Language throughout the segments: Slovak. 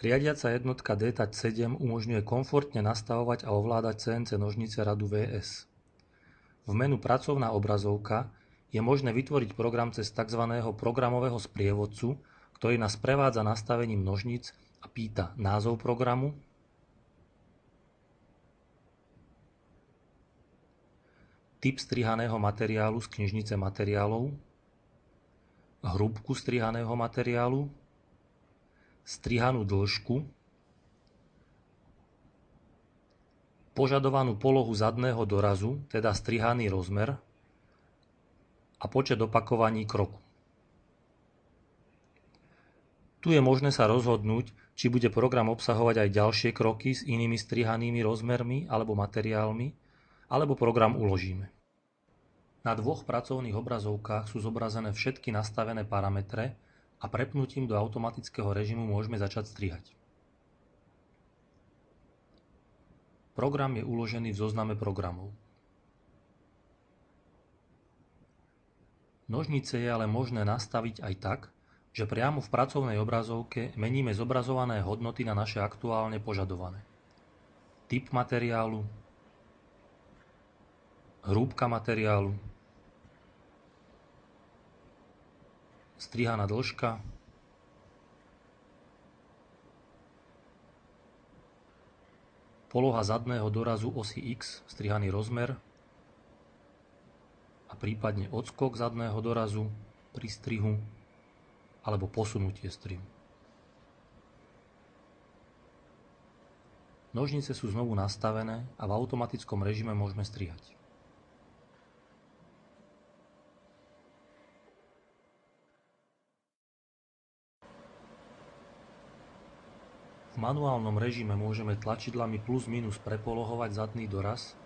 Riadiaca jednotka D-Touch 7 umožňuje komfortne nastavovať a ovládať CNC nožnice radu VS. V menu Pracovná obrazovka je možné vytvoriť program cez tzv. Programového sprievodcu, ktorý nás prevádza nastavením nožníc a pýta názov programu, typ strihaného materiálu z knižnice materiálov, hrúbku strihaného materiálu, strihanú dĺžku, požadovanú polohu zadného dorazu, teda strihaný rozmer a počet opakovaní kroku. Tu je možné sa rozhodnúť, či bude program obsahovať aj ďalšie kroky s inými strihanými rozmermi alebo materiálmi, alebo program uložíme. Na dvoch pracovných obrazovkách sú zobrazené všetky nastavené parametre a prepnutím do automatického režimu môžeme začať strihať. Program je uložený v zozname programov. Nožnice je ale možné nastaviť aj tak, že priamo v pracovnej obrazovke meníme zobrazované hodnoty na naše aktuálne požadované. Typ materiálu, hrúbka materiálu, strihaná dĺžka, poloha zadného dorazu osy X, strihaný rozmer a prípadne odskok zadného dorazu pri strihu alebo posunutie strihu. Nožnice sú znovu nastavené a v automatickom režime môžeme strihať. V manuálnom režime môžeme tlačidlami plus minus prepolohovať zadný doraz,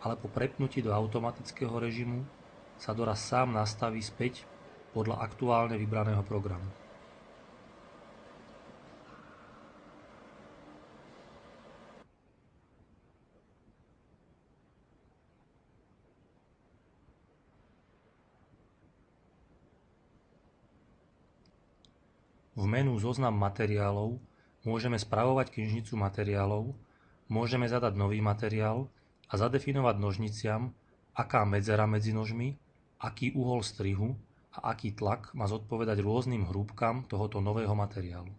ale po prepnutí do automatického režimu sa doraz sám nastaví späť podľa aktuálne vybraného programu. V menu Zoznam materiálov môžeme spravovať knižnicu materiálov, môžeme zadať nový materiál a zadefinovať nožniciam, aká medzera medzi nožmi, aký uhol strihu a aký tlak má zodpovedať rôznym hrúbkam tohoto nového materiálu.